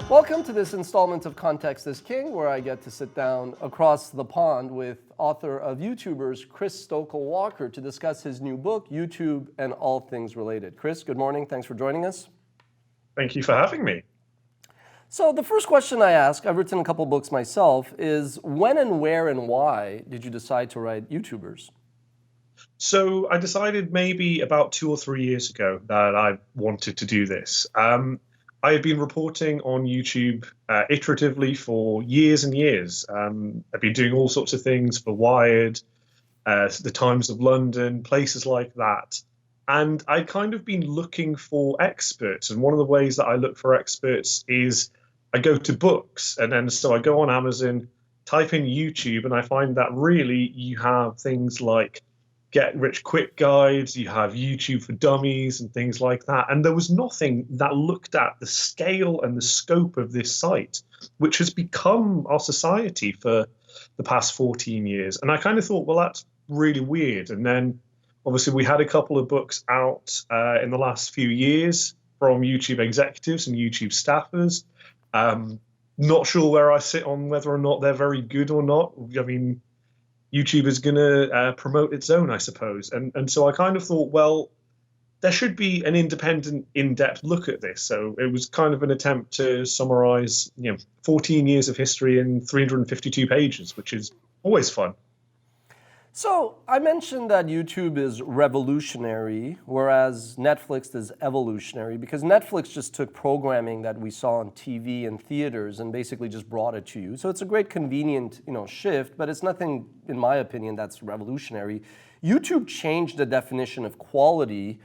Welcome to this installment of Context is King, where I get to sit down across the pond with author of YouTubers, Chris Stokel-Walker, to discuss his new book, YouTube and All Things Related. Chris, good morning. Thanks for joining us. Thank you for having me. So the first question I ask, I've written a couple books myself, is when and where and why did you decide to write YouTubers? So I decided maybe about 2 or 3 years ago that I wanted to do this. I had been reporting on YouTube iteratively for years and years. I've been doing all sorts of things for Wired, the Times of London, places like that. And I'd kind of been looking for experts. And one of the ways that I look for experts is I go to books. And then so I go on Amazon, type in YouTube, and I find that really you have things like get rich quick guides, you have YouTube for dummies and things like that. And there was nothing that looked at the scale and the scope of this site, which has become our society for the past 14 years. And I kind of thought, well, that's really weird. And then obviously we had a couple of books out in the last few years from YouTube executives and YouTube staffers. Not sure where I sit on whether or not they're very good or not. I mean, YouTube is going to promote its own, I suppose. And so I kind of thought, well, there should be an independent, in-depth look at this. So it was kind of an attempt to summarize, 14 years of history in 352 pages, which is always fun. So I mentioned that YouTube is revolutionary, whereas Netflix is evolutionary, because Netflix just took programming that we saw on TV and theaters and basically just brought it to you. So it's a great convenient, shift, but it's nothing, in my opinion, that's revolutionary. YouTube changed the definition of quality,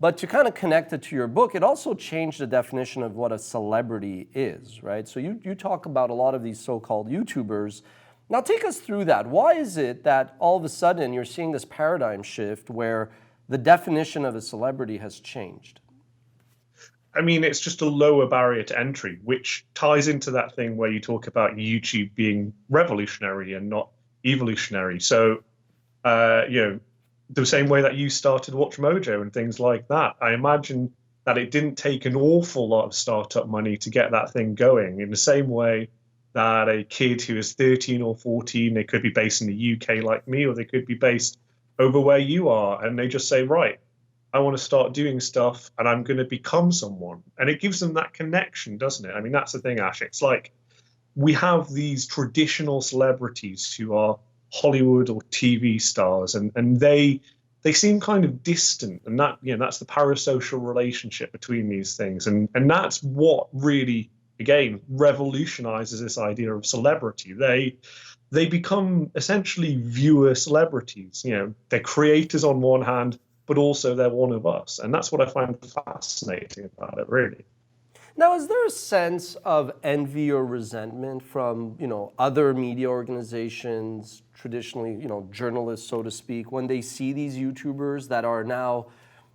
but to kind of connect it to your book, it also changed the definition of what a celebrity is, right? So you talk about a lot of these so-called YouTubers. Now take us through that. Why is it that all of a sudden you're seeing this paradigm shift where the definition of a celebrity has changed? I mean, it's just a lower barrier to entry, which ties into that thing where you talk about YouTube being revolutionary and not evolutionary. So, the same way that you started WatchMojo and things like that, I imagine that it didn't take an awful lot of startup money to get that thing going, in the same way that a kid who is 13 or 14, they could be based in the UK like me, or they could be based over where you are, and they just say, right, I want to start doing stuff and I'm going to become someone. And it gives them that connection, doesn't it? I mean, that's the thing, Ash. It's like we have these traditional celebrities who are Hollywood or TV stars, and they seem kind of distant, and that's the parasocial relationship between these things. And that's what really, again, revolutionizes this idea of celebrity. They become essentially viewer celebrities. They're creators on one hand, but also they're one of us. And that's what I find fascinating about it, really. Now, is there a sense of envy or resentment from, other media organizations, traditionally, journalists, so to speak, when they see these YouTubers that are now,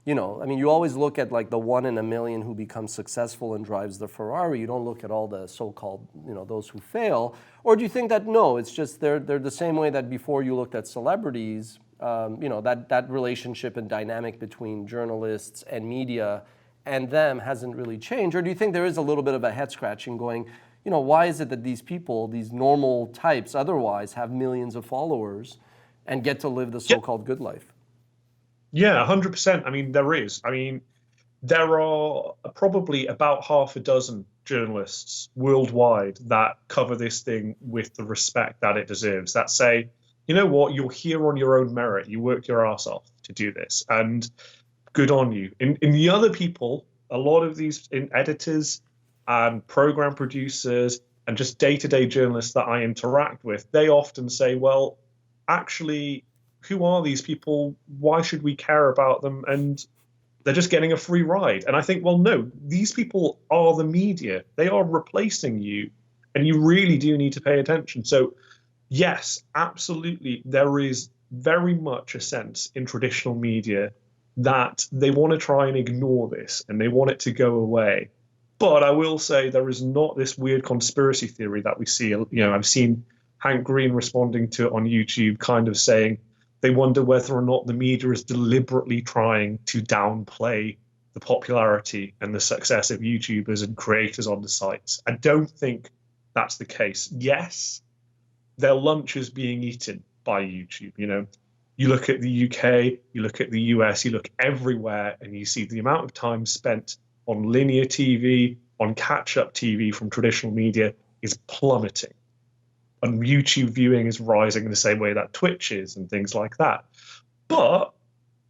you always look at like the 1 in a million who becomes successful and drives the Ferrari. You don't look at all the so-called, those who fail. Or do you think that, no, it's just they're the same way that before you looked at celebrities, that relationship and dynamic between journalists and media and them hasn't really changed? Or do you think there is a little bit of a head scratching going, why is it that these people, these normal types otherwise have millions of followers and get to live the so-called good life? Yeah, 100%. I mean, there is. I mean, there are probably about half a dozen journalists worldwide that cover this thing with the respect that it deserves, that say, you know what, you're here on your own merit. You worked your ass off to do this, and good on you. In the other people, a lot of these editors and program producers and just day-to-day journalists that I interact with, they often say, well, actually, who are these people? Why should we care about them? And they're just getting a free ride. And I think, well, no, these people are the media. They are replacing you, and you really do need to pay attention. So yes, absolutely, there is very much a sense in traditional media that they want to try and ignore this and they want it to go away. But I will say there is not this weird conspiracy theory that we see. I've seen Hank Green responding to it on YouTube, kind of saying they wonder whether or not the media is deliberately trying to downplay the popularity and the success of YouTubers and creators on the sites. I don't think that's the case. Yes, their lunch is being eaten by YouTube. You look at the UK, you look at the US, you look everywhere, and you see the amount of time spent on linear TV, on catch-up TV from traditional media is plummeting. And YouTube viewing is rising in the same way that Twitch is and things like that. But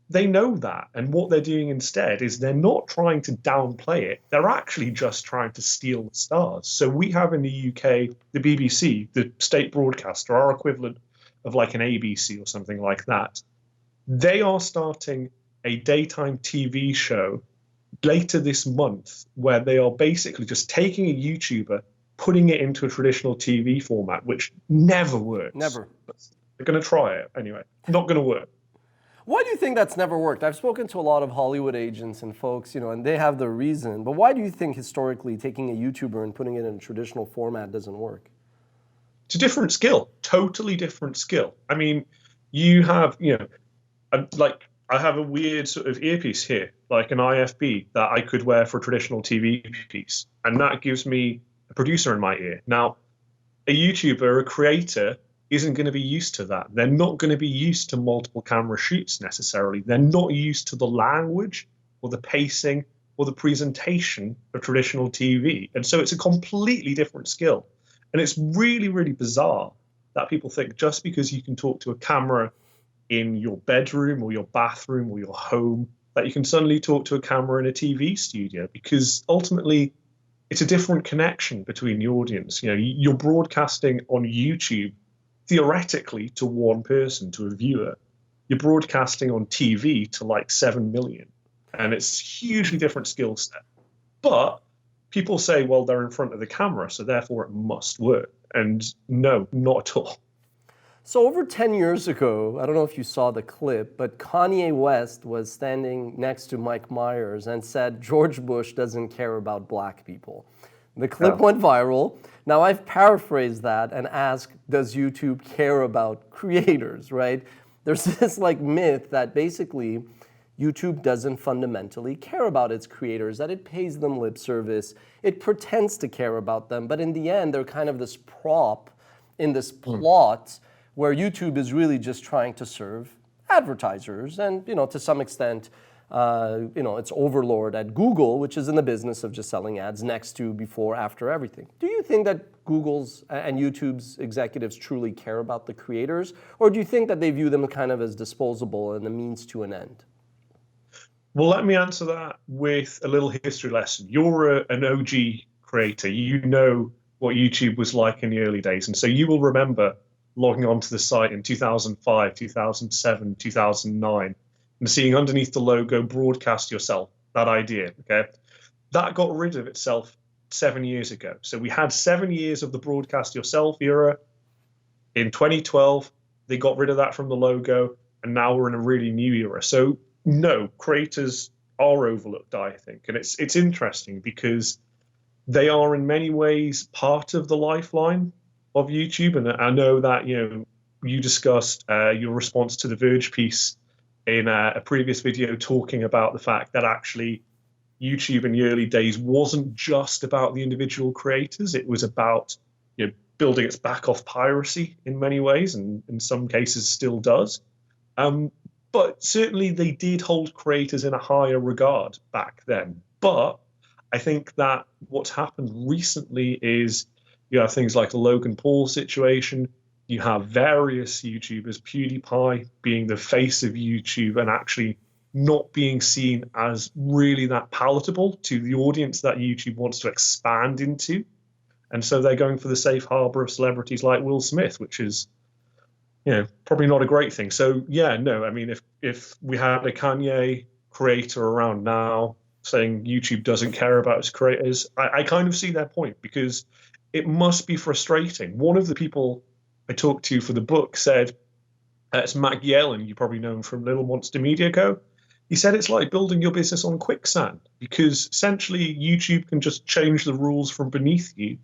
they know that. And what they're doing instead is they're not trying to downplay it. They're actually just trying to steal the stars. So we have in the UK, the BBC, the state broadcaster, our equivalent of like an ABC or something like that. They are starting a daytime TV show later this month where they are basically just taking a YouTuber, putting it into a traditional TV format, which never works. Never. They're going to try it anyway. Not going to work. Why do you think that's never worked? I've spoken to a lot of Hollywood agents and folks, and they have their reason. But why do you think historically taking a YouTuber and putting it in a traditional format doesn't work? It's a different skill, totally different skill. I mean, you have, I have a weird sort of earpiece here, like an IFB that I could wear for a traditional TV piece. And that gives me a producer in my ear. Now, a YouTuber, a creator, isn't going to be used to that. They're not going to be used to multiple camera shoots necessarily. They're not used to the language or the pacing or the presentation of traditional TV. And so it's a completely different skill. And it's really, really bizarre that people think just because you can talk to a camera in your bedroom or your bathroom or your home, that you can suddenly talk to a camera in a TV studio, because ultimately it's a different connection between the audience. You're broadcasting on YouTube theoretically to one person, to a viewer. You're broadcasting on TV to like 7 million. And it's a hugely different skill set. But people say, well, they're in front of the camera, so therefore it must work. And no, not at all. So over 10 years ago, I don't know if you saw the clip, but Kanye West was standing next to Mike Myers and said, George Bush doesn't care about black people. The clip went viral. Now I've paraphrased that and asked, does YouTube care about creators, right? There's this myth that basically YouTube doesn't fundamentally care about its creators, that it pays them lip service, it pretends to care about them, but in the end, they're kind of this prop in this plot where YouTube is really just trying to serve advertisers and, to some extent, its overlord at Google, which is in the business of just selling ads next to, before, after everything. Do you think that Google's and YouTube's executives truly care about the creators, or do you think that they view them kind of as disposable and a means to an end? Well, let me answer that with a little history lesson. You're an OG creator. You know what YouTube was like in the early days. And so you will remember logging onto the site in 2005, 2007, 2009, and seeing underneath the logo, broadcast yourself, that idea, okay? That got rid of itself 7 years ago. So we had 7 years of the broadcast yourself era. In 2012, they got rid of that from the logo, and now we're in a really new era. So no, creators are overlooked, I think. And it's interesting because they are in many ways part of the lifeline of YouTube. And I know that, you discussed your response to the Verge piece in a previous video, talking about the fact that actually YouTube in the early days wasn't just about the individual creators. It was about building its back off piracy in many ways, and in some cases still does. But certainly they did hold creators in a higher regard back then. But I think that what's happened recently is you have things like the Logan Paul situation. You have various YouTubers, PewDiePie being the face of YouTube and actually not being seen as really that palatable to the audience that YouTube wants to expand into. And so they're going for the safe harbor of celebrities like Will Smith, which is, probably not a great thing. So yeah, no, I mean, if we had a Kanye creator around now saying YouTube doesn't care about its creators, I kind of see their point, because it must be frustrating. One of the people I talked to for the book said, it's Matt Yellen, you probably know him from Little Monster Media Co. He said it's like building your business on quicksand, because essentially YouTube can just change the rules from beneath you,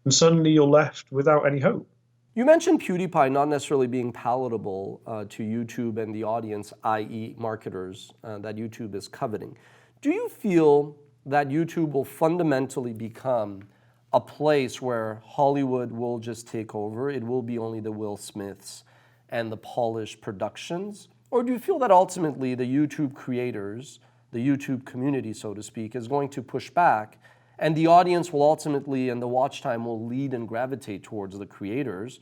and suddenly you're left without any hope. You mentioned PewDiePie not necessarily being palatable to YouTube and the audience, i.e. marketers, that YouTube is coveting. Do you feel that YouTube will fundamentally become a place where Hollywood will just take over? It will be only the Will Smiths and the polished productions? Or do you feel that ultimately the YouTube creators, the YouTube community, so to speak, is going to push back and the audience will ultimately and the watch time will lead and gravitate towards the creators?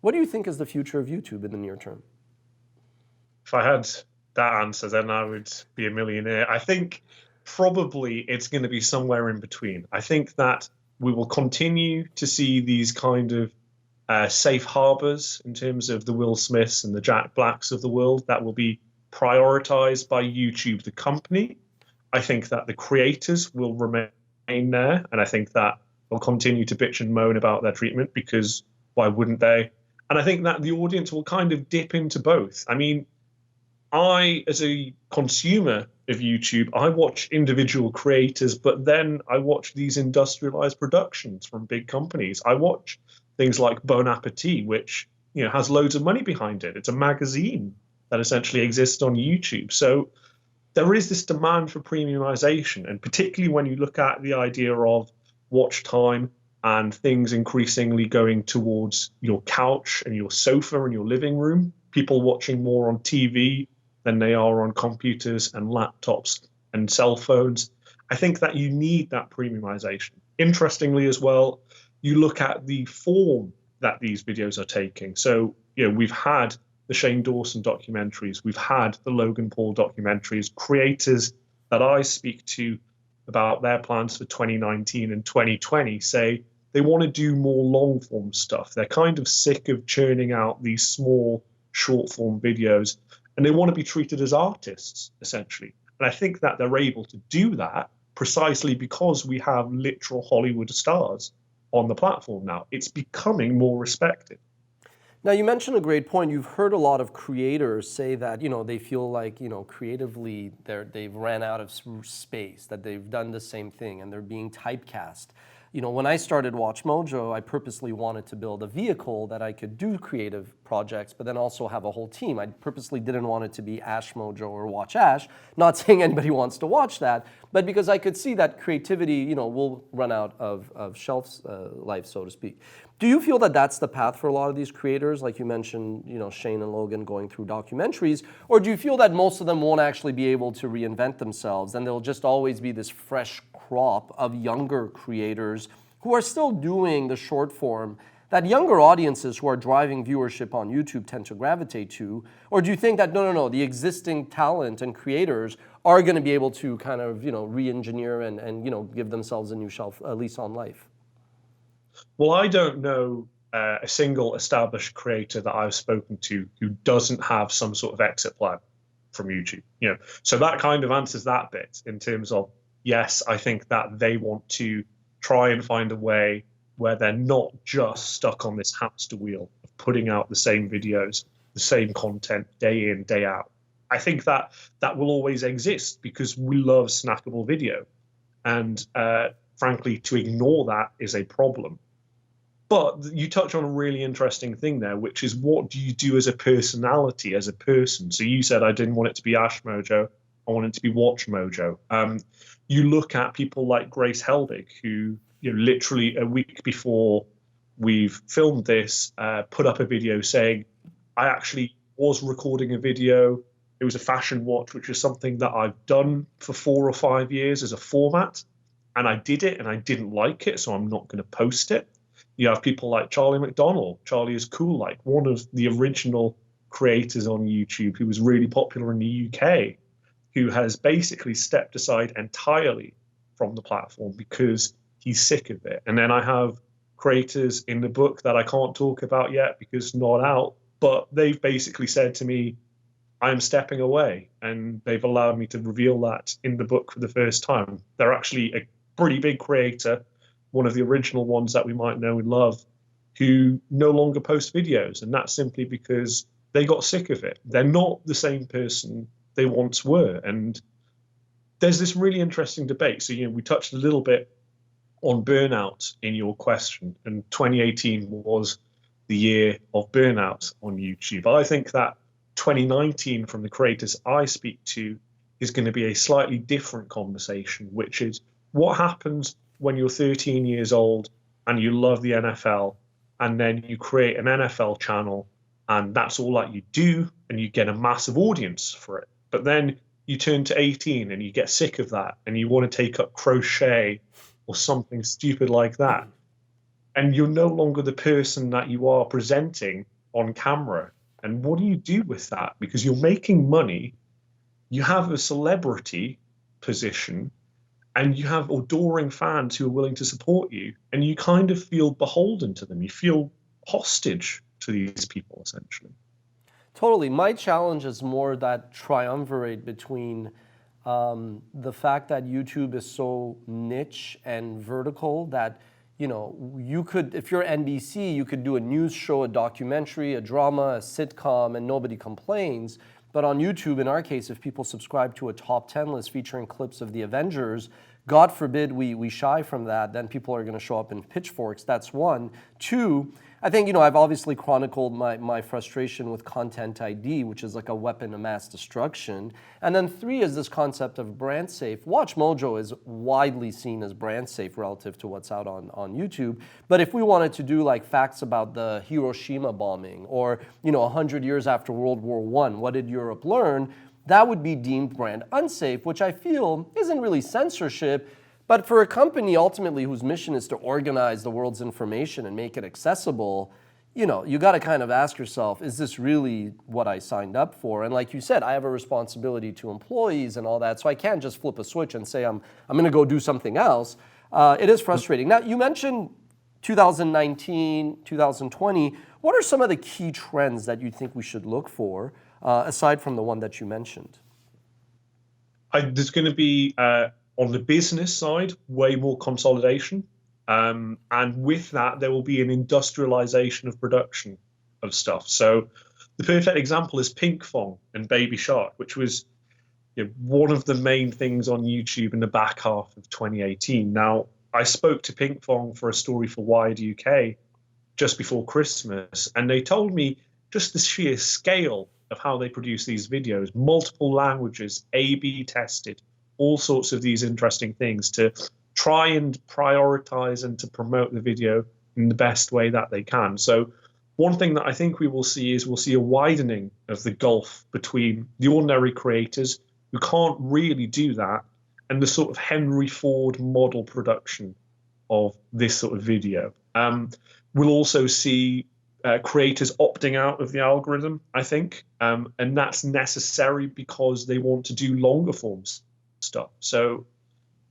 What do you think is the future of YouTube in the near term? If I had that answer, then I would be a millionaire. I think probably it's going to be somewhere in between. I think that we will continue to see these kind of safe harbors in terms of the Will Smiths and the Jack Blacks of the world that will be prioritized by YouTube, the company. I think that the creators will remain there, and I think that they'll continue to bitch and moan about their treatment, because why wouldn't they? And I think that the audience will kind of dip into both. I mean, I, as a consumer of YouTube, I watch individual creators, but then I watch these industrialized productions from big companies. I watch things like Bon Appetit, which has loads of money behind it. It's a magazine that essentially exists on YouTube. So there is this demand for premiumization, and particularly when you look at the idea of watch time and things increasingly going towards your couch and your sofa and your living room, people watching more on TV than they are on computers and laptops and cell phones. I think that you need that premiumization. Interestingly as well, you look at the form that these videos are taking. So, we've had the Shane Dawson documentaries, we've had the Logan Paul documentaries. Creators that I speak to about their plans for 2019 and 2020 say they want to do more long form stuff. They're kind of sick of churning out these small short form videos, and they want to be treated as artists, essentially. And I think that they're able to do that precisely because we have literal Hollywood stars on the platform now. It's becoming more respected. Now, you mentioned a great point. You've heard a lot of creators say that, they feel like, creatively they've ran out of space, that they've done the same thing and they're being typecast. When I started WatchMojo, I purposely wanted to build a vehicle that I could do creative projects, but then also have a whole team. I purposely didn't want it to be Ash Mojo or Watch Ash. Not saying anybody wants to watch that, but because I could see that creativity, will run out of shelf life, so to speak. Do you feel that that's the path for a lot of these creators, like you mentioned, Shane and Logan going through documentaries, or do you feel that most of them won't actually be able to reinvent themselves and there'll just always be this fresh crop of younger creators who are still doing the short form that younger audiences who are driving viewership on YouTube tend to gravitate to? Or do you think that no, the existing talent and creators are going to be able to kind of, re-engineer and give themselves a new shelf lease on life? Well, I don't know a single established creator that I've spoken to who doesn't have some sort of exit plan from YouTube. So that kind of answers that bit in terms of, yes, I think that they want to try and find a way where they're not just stuck on this hamster wheel of putting out the same videos, the same content day in, day out. I think that will always exist because we love snackable video. And frankly, to ignore that is a problem. But you touch on a really interesting thing there, which is what do you do as a personality, as a person? So you said I didn't want it to be Ash Mojo, I want it to be WatchMojo. You look at people like Grace Helbig, who literally a week before we've filmed this, put up a video saying, I actually was recording a video. It was a fashion watch, which is something that I've done for 4 or 5 years as a format. And I did it and I didn't like it, so I'm not going to post it. You have people like Charlie McDonald. Charlie is cool, like one of the original creators on YouTube who was really popular in the UK, who has basically stepped aside entirely from the platform because he's sick of it. And then I have creators in the book that I can't talk about yet because it's not out, but they've basically said to me, I'm stepping away. And they've allowed me to reveal that in the book for the first time. They're actually a pretty big creator, one of the original ones that we might know and love, who no longer post videos. And that's simply because they got sick of it. They're not the same person they once were. And there's this really interesting debate. So, we touched a little bit on burnout in your question, and 2018 was the year of burnout on YouTube. I think that 2019, from the creators I speak to, is going to be a slightly different conversation, which is what happens when you're 13 years old and you love the NFL, and then you create an NFL channel, and that's all that you do, and you get a massive audience for it. But then you turn to 18 and you get sick of that, and you want to take up crochet or something stupid like that. And you're no longer the person that you are presenting on camera. And what do you do with that? Because you're making money, you have a celebrity position, and you have adoring fans who are willing to support you, and you kind of feel beholden to them. You feel hostage to these people, essentially. Totally. My challenge is more that triumvirate between the fact that YouTube is so niche and vertical that, you know, you could, if you're NBC, you could do a news show, a documentary, a drama, a sitcom, and nobody complains. But on YouTube, in our case, if people subscribe to a top 10 list featuring clips of the Avengers, God forbid we shy from that, then people are going to show up in pitchforks. That's one. Two, I think, you know, I've obviously chronicled my frustration with Content ID, which is like a weapon of mass destruction. And then three is this concept of brand safe. WatchMojo is widely seen as brand safe relative to what's out on YouTube. But if we wanted to do like facts about the Hiroshima bombing or, you know, 100 years after World War I, what did Europe learn? That would be deemed brand unsafe, which I feel isn't really censorship. But for a company ultimately whose mission is to organize the world's information and make it accessible, you know, you got to kind of ask yourself, is this really what I signed up for? And like you said, I have a responsibility to employees and all that, so I can't just flip a switch and say I'm going to go do something else. It is frustrating. Now, you mentioned 2019, 2020. What are some of the key trends that you think we should look for, aside from the one that you mentioned? There's going to be... on the business side, way more consolidation. And with that, there will be an industrialization of production of stuff. So the perfect example is Pinkfong and Baby Shark, which was, you know, one of the main things on YouTube in the back half of 2018. Now, I spoke to Pinkfong for a story for Wired UK just before Christmas, and they told me just the sheer scale of how they produce these videos, multiple languages, A/B tested, all sorts of these interesting things to try and prioritize and to promote the video in the best way that they can. So one thing that I think we will see is we'll see a widening of the gulf between the ordinary creators who can't really do that and the sort of Henry Ford model production of this sort of video. We'll also see creators opting out of the algorithm, I think, and that's necessary because they want to do longer forms stuff. So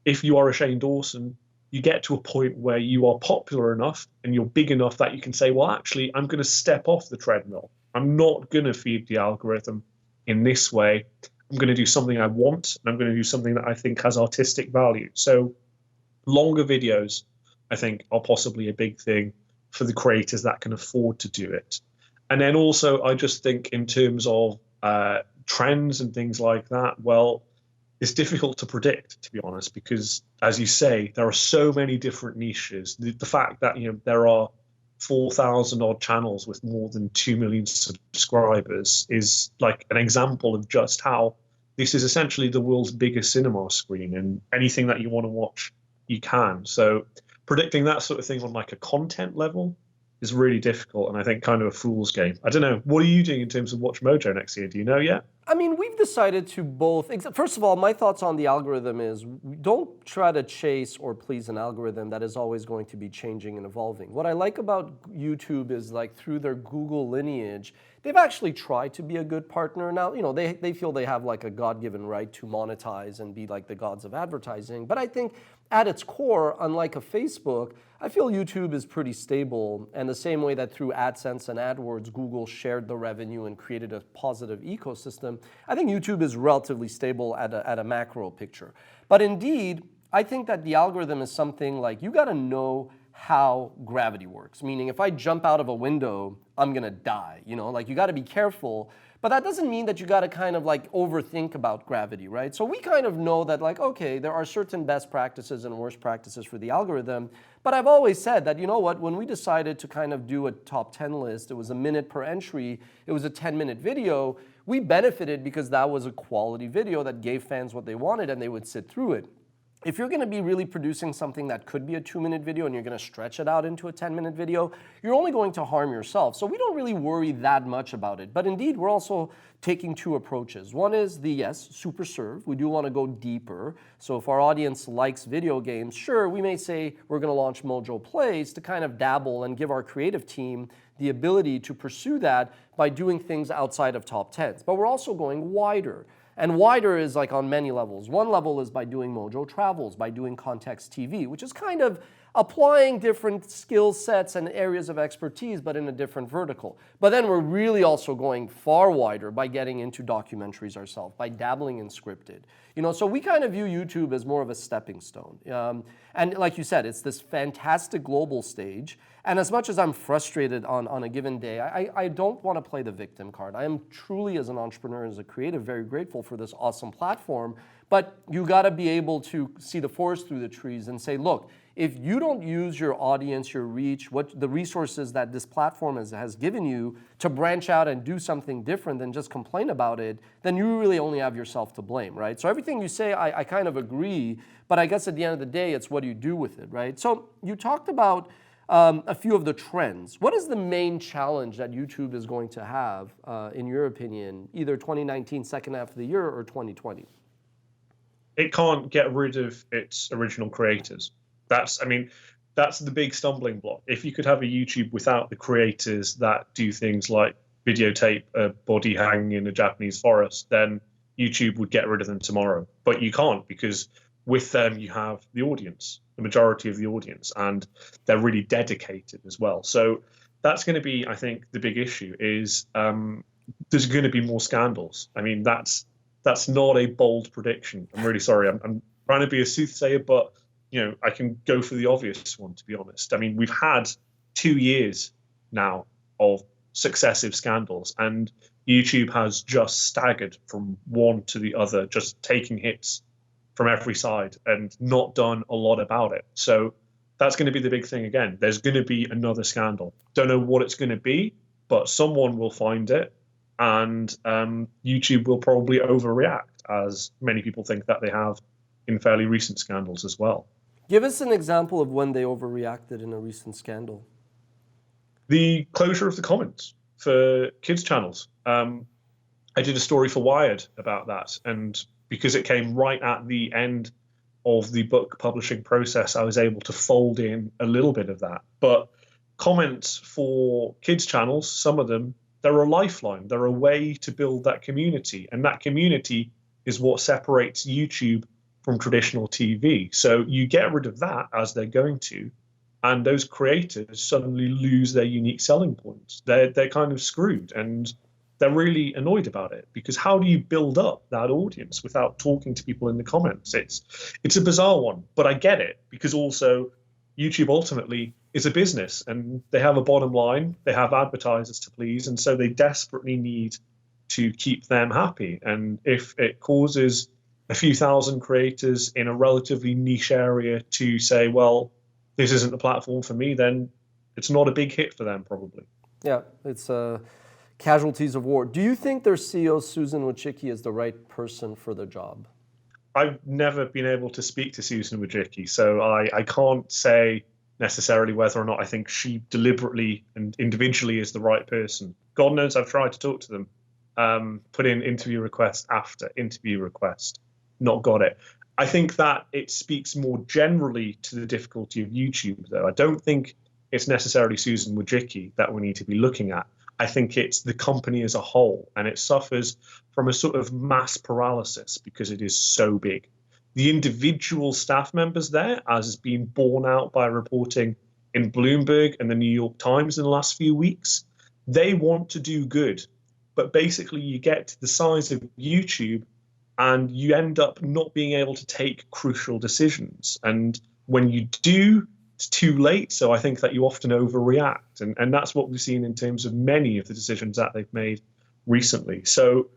if you are a Shane Dawson, you get to a point where you are popular enough and you're big enough that you can say, well, actually, I'm going to step off the treadmill. I'm not going to feed the algorithm in this way. I'm going to do something I want, and I'm going to do something that I think has artistic value. So longer videos, I think, are possibly a big thing for the creators that can afford to do it. And then also, I just think in terms of trends and things like that, well, it's difficult to predict, to be honest, because, as you say, there are so many different niches. The fact that, you know, there are 4,000 odd channels with more than 2 million subscribers is like an example of just how this is essentially the world's biggest cinema screen, and anything that you want to watch, you can. So predicting that sort of thing on like a content level is really difficult, and I think kind of a fool's game. I don't know. What are you doing in terms of WatchMojo next year? Do you know yet? I mean, we've decided to both. First of all, my thoughts on the algorithm is don't try to chase or please an algorithm that is always going to be changing and evolving. What I like about YouTube is, like, through their Google lineage, they've actually tried to be a good partner. Now, you know, they feel they have like a God-given right to monetize and be like the gods of advertising. But I think at its core, unlike a Facebook, I feel YouTube is pretty stable, and the same way that through AdSense and AdWords, Google shared the revenue and created a positive ecosystem, I think YouTube is relatively stable at a macro picture. But indeed, I think that the algorithm is something like, you got to know how gravity works. Meaning, if I jump out of a window, I'm going to die. You know, like, you got to be careful. But that doesn't mean that you got to kind of like overthink about gravity, right? So we kind of know that, like, okay, there are certain best practices and worst practices for the algorithm. But I've always said that, you know what, when we decided to kind of do a top 10 list, it was a minute per entry, it was a 10-minute video, we benefited because that was a quality video that gave fans what they wanted and they would sit through it. If you're going to be really producing something that could be a 2-minute video and you're going to stretch it out into a 10-minute video, you're only going to harm yourself. So we don't really worry that much about it. But indeed, we're also taking two approaches. One is the, yes, super serve. We do want to go deeper. So if our audience likes video games, sure, we may say we're going to launch Mojo Plays to kind of dabble and give our creative team the ability to pursue that by doing things outside of top 10s. But we're also going wider. And wider is like on many levels. One level is by doing Mojo Travels, by doing Context TV, which is kind of applying different skill sets and areas of expertise, but in a different vertical. But then we're really also going far wider by getting into documentaries ourselves, by dabbling in scripted. So we kind of view YouTube as more of a stepping stone. And like you said, it's this fantastic global stage. And as much as I'm frustrated on a given day, I don't want to play the victim card. I am truly, as an entrepreneur, as a creative, very grateful for this awesome platform. But you got to be able to see the forest through the trees and say, look, if you don't use your audience, your reach, what the resources that this platform has given you to branch out and do something different than just complain about it, then you really only have yourself to blame, right? So everything you say, I kind of agree, but I guess at the end of the day, it's what do you do with it, right? So you talked about a few of the trends. What is the main challenge that YouTube is going to have, in your opinion, either 2019, second half of the year, or 2020? It can't get rid of its original creators. That's the big stumbling block. If you could have a YouTube without the creators that do things like videotape a body hanging in a Japanese forest, then YouTube would get rid of them tomorrow. But you can't, because with them you have the audience, the majority of the audience, and they're really dedicated as well. So that's going to be, I think, the big issue is there's going to be more scandals. That's not a bold prediction. I'm really sorry. I'm trying to be a soothsayer, but I can go for the obvious one, to be honest. We've had 2 years now of successive scandals, and YouTube has just staggered from one to the other, just taking hits from every side and not done a lot about it. So that's going to be the big thing again. There's going to be another scandal. Don't know what it's going to be, but someone will find it, and YouTube will probably overreact, as many people think that they have in fairly recent scandals as well. Give us an example of when they overreacted in a recent scandal. The closure of the comments for kids channels. I did a story for Wired about that, and because it came right at the end of the book publishing process, I was able to fold in a little bit of that. But comments for kids channels, some of them, they're a lifeline. They're a way to build that community, and that community is what separates YouTube from traditional TV. So you get rid of that, as they're going to, and those creators suddenly lose their unique selling points. They're kind of screwed, and they're really annoyed about it, because how do you build up that audience without talking to people in the comments? It's a bizarre one, but I get it, because also YouTube ultimately is a business, and they have a bottom line, they have advertisers to please, and so they desperately need to keep them happy. And if it causes a few thousand creators in a relatively niche area to say, well, this isn't the platform for me, then it's not a big hit for them, probably. Yeah, it's casualties of war. Do you think their CEO, Susan Wojcicki, is the right person for the job? I've never been able to speak to Susan Wojcicki, so I can't say necessarily whether or not I think she deliberately and individually is the right person. God knows I've tried to talk to them, put in interview request after interview request, not got it. I think that it speaks more generally to the difficulty of YouTube, though. I don't think it's necessarily Susan Wojcicki that we need to be looking at. I think it's the company as a whole, and it suffers from a sort of mass paralysis because it is so big. The individual staff members there, as has been borne out by reporting in Bloomberg and the New York Times in the last few weeks, they want to do good. But basically you get to the size of YouTube and you end up not being able to take crucial decisions. And when you do, it's too late. So I think that you often overreact. And that's what we've seen in terms of many of the decisions that they've made recently. So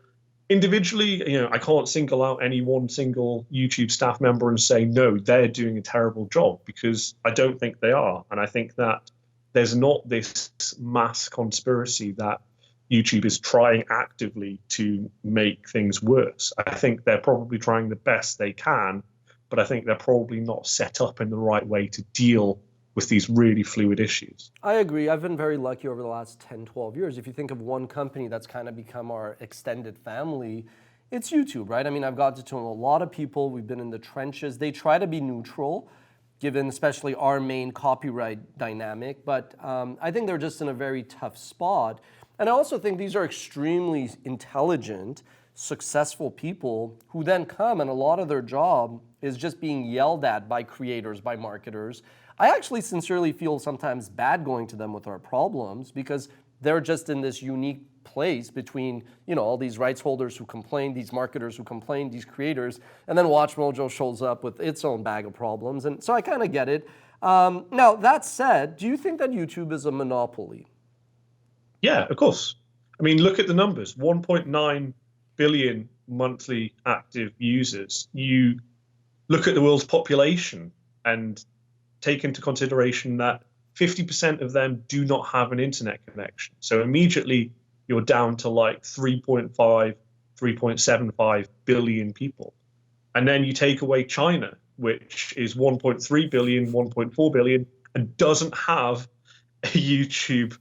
individually, I can't single out any one single YouTube staff member and say, no, they're doing a terrible job, because I don't think they are. And I think that there's not this mass conspiracy that YouTube is trying actively to make things worse. I think they're probably trying the best they can, but I think they're probably not set up in the right way to deal with these really fluid issues. I agree. I've been very lucky over the last 10, 12 years. If you think of one company that's kind of become our extended family, it's YouTube, right? I mean, I've got to know a lot of people. We've been in the trenches. They try to be neutral, given especially our main copyright dynamic, but I think they're just in a very tough spot. And I also think these are extremely intelligent, successful people who then come and a lot of their job is just being yelled at by creators, by marketers. I actually sincerely feel sometimes bad going to them with our problems because they're just in this unique place between, you know, all these rights holders who complain, these marketers who complain, these creators, and then WatchMojo shows up with its own bag of problems. And so I kind of get it. Now, that said, do you think that YouTube is a monopoly? Yeah, of course. I mean, look at the numbers, 1.9 billion monthly active users. You look at the world's population and take into consideration that 50% of them do not have an internet connection. So immediately you're down to like 3.5, 3.75 billion people. And then you take away China, which is 1.3 billion, 1.4 billion, and doesn't have a YouTube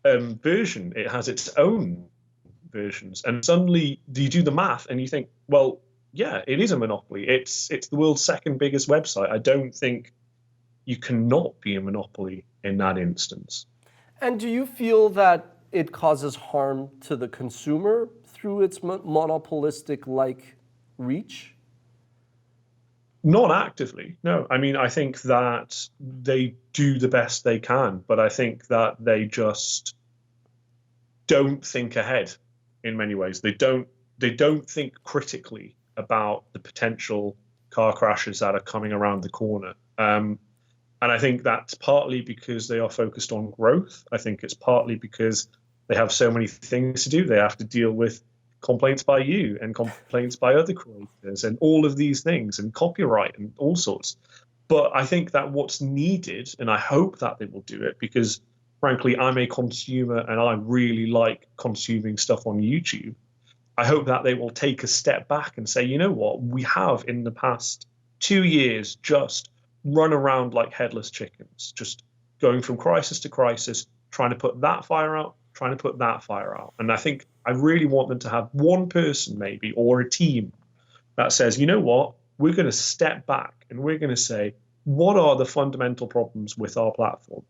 version. It has its own versions. And suddenly you do the math and you think, well, yeah, it is a monopoly. It's the world's second biggest website. I don't think you cannot be a monopoly in that instance. And do you feel that it causes harm to the consumer through its monopolistic-like reach? Not actively, no. I mean, I think that they do the best they can, but I think that they just don't think ahead in many ways. They don't think critically about the potential car crashes that are coming around the corner. And I think that's partly because they are focused on growth. I think it's partly because they have so many things to do. They have to deal with complaints by you and complaints by other creators and all of these things and copyright and all sorts. But I think that what's needed, and I hope that they will do it because, frankly, I'm a consumer and I really like consuming stuff on YouTube. I hope that they will take a step back and say, you know what, we have in the past 2 years just run around like headless chickens, just going from crisis to crisis, trying to put that fire out, trying to put that fire out. And I think I really want them to have one person maybe or a team that says, you know what, we're going to step back and we're going to say, what are the fundamental problems with our platform?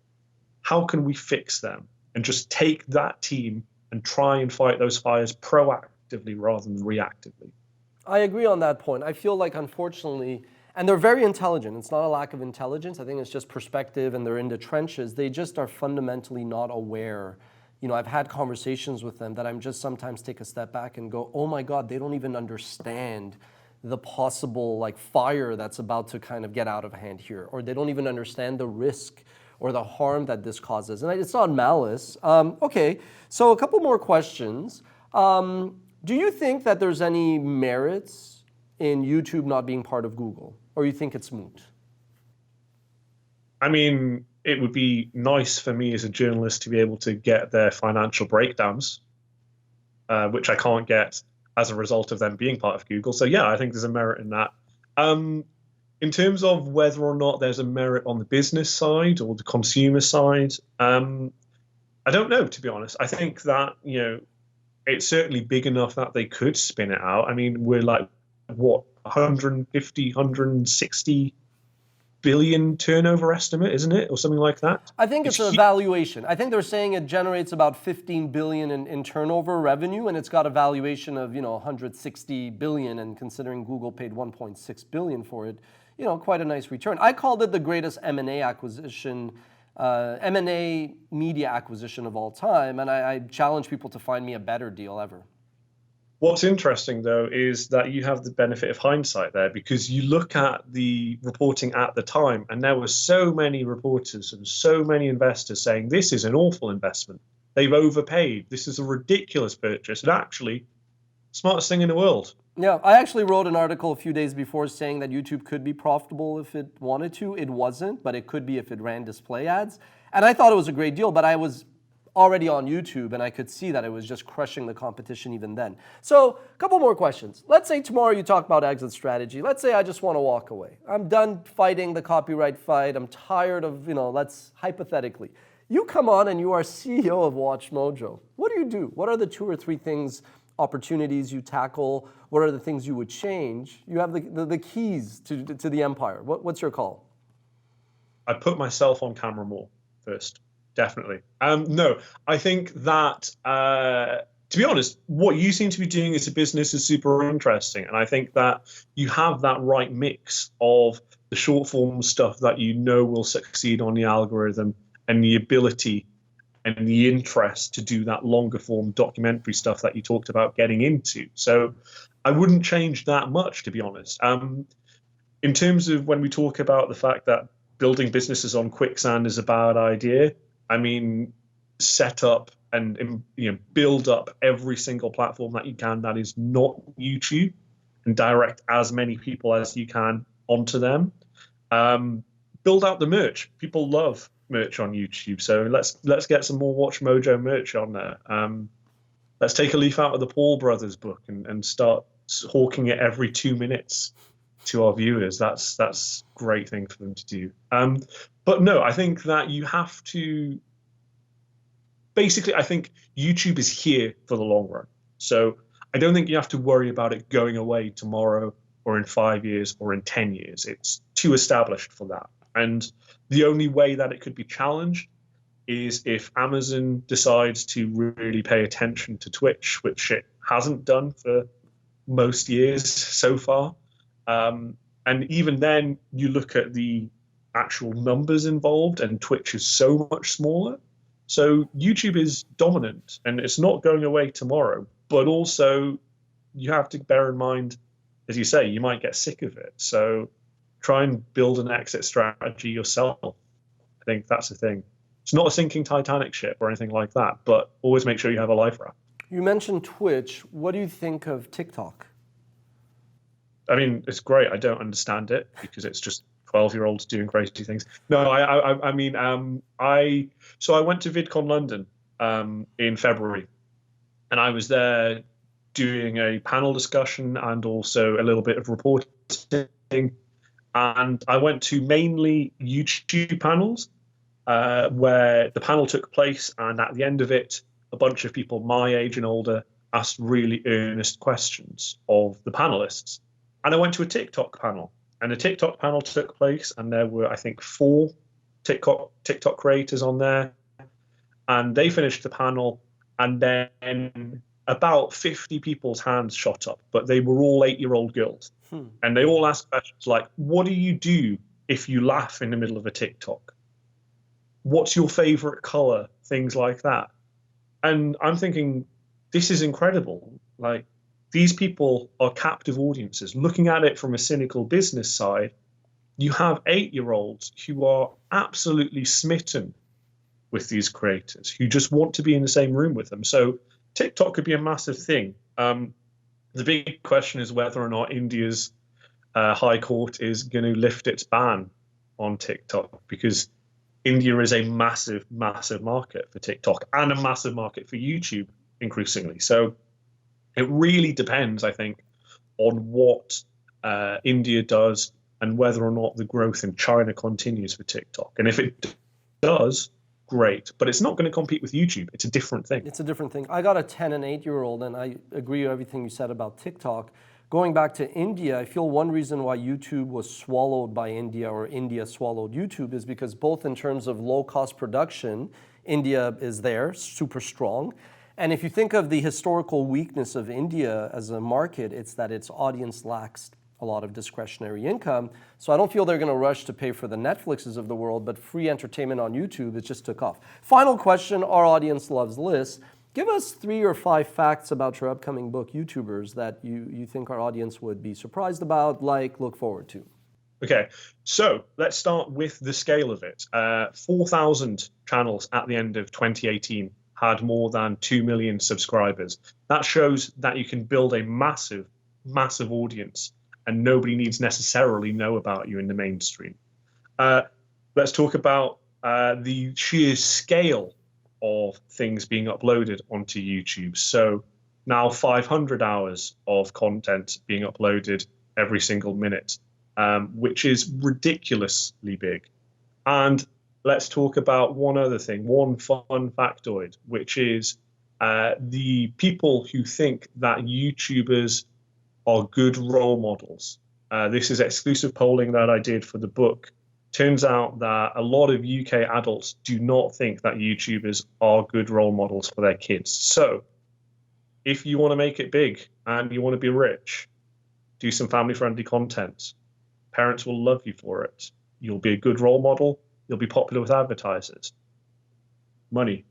How can we fix them? And just take that team and try and fight those fires proactively rather than reactively. I agree on that point. I feel like, unfortunately, and they're very intelligent. It's not a lack of intelligence. I think it's just perspective and they're in the trenches. They just are fundamentally not aware. You know, I've had conversations with them that I'm just sometimes take a step back and go, oh my God, they don't even understand the possible like fire that's about to kind of get out of hand here. Or they don't even understand the risk or the harm that this causes. And it's not malice. Okay, so a couple more questions. Do you think that there's any merits in YouTube not being part of Google? Or you think it's moot? I mean, it would be nice for me as a journalist to be able to get their financial breakdowns, which I can't get as a result of them being part of Google. So yeah, I think there's a merit in that. In terms of whether or not there's a merit on the business side or the consumer side, I don't know, to be honest. I think that, you know, it's certainly big enough that they could spin it out. I mean, we're like, what, 150, 160 billion turnover estimate, isn't it? Or something like that? I think it's a valuation. I think they're saying it generates about 15 billion in turnover revenue, and it's got a valuation of, you know, 160 billion, and considering Google paid 1.6 billion for it, you know, quite a nice return. I called it the greatest M&A acquisition, M&A media acquisition of all time, and I challenge people to find me a better deal ever. What's interesting, though, is that you have the benefit of hindsight there, because you look at the reporting at the time, and there were so many reporters and so many investors saying, this is an awful investment. They've overpaid. This is a ridiculous purchase. And actually, smartest thing in the world. Yeah, I actually wrote an article a few days before saying that YouTube could be profitable if it wanted to. It wasn't, but it could be if it ran display ads. And I thought it was a great deal, but I was already on YouTube, and I could see that it was just crushing the competition even then. So a couple more questions. Let's say tomorrow you talk about exit strategy. Let's say I just want to walk away. I'm done fighting the copyright fight. I'm tired of, let's hypothetically. You come on and you are CEO of WatchMojo. What do? What are the 2 or 3 things, opportunities you tackle? What are the things you would change? You have the keys to the empire. What's your call? I put myself on camera more first, definitely. No, I think that, to be honest, what you seem to be doing as a business is super interesting. And I think that you have that right mix of the short form stuff that will succeed on the algorithm and the ability and the interest to do that longer form documentary stuff that you talked about getting into. So I wouldn't change that much, to be honest. In terms of when we talk about the fact that building businesses on quicksand is a bad idea, I mean, set up and build up every single platform that you can that is not YouTube and direct as many people as you can onto them. Build out the merch. People love merch on YouTube, so let's get some more WatchMojo merch on there. Let's take a leaf out of the Paul Brothers book and start hawking it every 2 minutes to our viewers. That's a great thing for them to do. But no, I think that you have to. Basically, I think YouTube is here for the long run. So I don't think you have to worry about it going away tomorrow or in 5 years or in 10 years. It's too established for that. And the only way that it could be challenged is if Amazon decides to really pay attention to Twitch, which it hasn't done for most years so far. And even then, you look at the actual numbers involved, and Twitch is so much smaller. So YouTube is dominant, and it's not going away tomorrow. But also, you have to bear in mind, as you say, you might get sick of it. So try and build an exit strategy yourself. I think that's the thing. It's not a sinking Titanic ship or anything like that, but always make sure you have a life raft. You mentioned Twitch. What do you think of TikTok? I mean, it's great. I don't understand it because it's just 12-year-olds doing crazy things. No, I mean, I went to VidCon London in February, and I was there doing a panel discussion and also a little bit of reporting. And I went to mainly YouTube panels where the panel took place, and at the end of it, a bunch of people my age and older asked really earnest questions of the panelists. And I went to a TikTok panel, and a TikTok panel took place, and there were, I think, 4 TikTok creators on there. And they finished the panel, and then about 50 people's hands shot up, but they were all 8-year-old girls. And they all asked questions like, what do you do if you laugh in the middle of a TikTok? What's your favorite color? Things like that. And I'm thinking, this is incredible. Like, these people are captive audiences. Looking at it from a cynical business side, you have 8-year-olds who are absolutely smitten with these creators, who just want to be in the same room with them. So TikTok could be a massive thing. The big question is whether or not India's High Court is going to lift its ban on TikTok, because India is a massive, massive market for TikTok and a massive market for YouTube increasingly. So it really depends, I think, on what India does and whether or not the growth in China continues for TikTok. And if it does, great. But it's not going to compete with YouTube. It's a different thing. It's a different thing. I got a 10 and 8-year-old, and I agree with everything you said about TikTok. Going back to India, I feel one reason why YouTube was swallowed by India, or India swallowed YouTube, is because both in terms of low-cost production, India is there, super strong. And if you think of the historical weakness of India as a market, it's that its audience lacks a lot of discretionary income. So I don't feel they're going to rush to pay for the Netflixes of the world, but free entertainment on YouTube, it just took off. Final question, our audience loves lists. Give us 3 or 5 facts about your upcoming book, YouTubers, that you think our audience would be surprised about, look forward to. Okay, so let's start with the scale of it. 4,000 channels at the end of 2018 had more than 2 million subscribers. That shows that you can build a massive, massive audience, and nobody needs necessarily know about you in the mainstream. Let's talk about the sheer scale of things being uploaded onto YouTube. So now 500 hours of content being uploaded every single minute, which is ridiculously big. And let's talk about one other thing, one fun factoid, which is the people who think that YouTubers are good role models. This is exclusive polling that I did for the book. Turns out that a lot of UK adults do not think that YouTubers are good role models for their kids. So if you want to make it big and you want to be rich, do some family-friendly content. Parents will love you for it. You'll be a good role model. You'll be popular with advertisers. Money.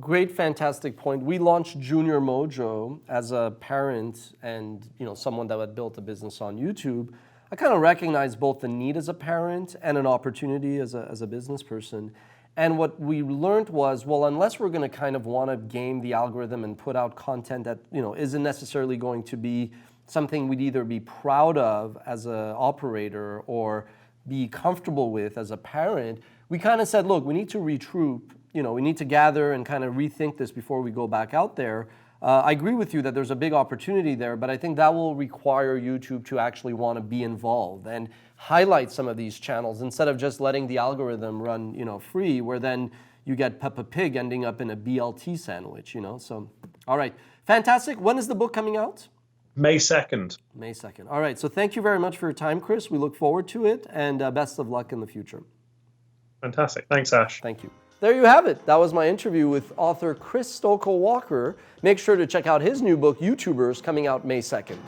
Great, fantastic point. We launched Junior Mojo as a parent and, someone that had built a business on YouTube. I kind of recognized both the need as a parent and an opportunity as a business person. And what we learned was, well, unless we're going to kind of want to game the algorithm and put out content that, isn't necessarily going to be something we'd either be proud of as an operator or be comfortable with as a parent, we kind of said, look, we need to retroop. We need to gather and kind of rethink this before we go back out there. I agree with you that there's a big opportunity there, but I think that will require YouTube to actually want to be involved and highlight some of these channels instead of just letting the algorithm run, free, where then you get Peppa Pig ending up in a BLT sandwich, So, all right, fantastic. When is the book coming out? May 2nd. May 2nd. All right, so thank you very much for your time, Chris. We look forward to it, and best of luck in the future. Fantastic. Thanks, Ash. Thank you. There you have it. That was my interview with author Chris Stokel-Walker. Make sure to check out his new book, YouTubers, coming out May 2nd.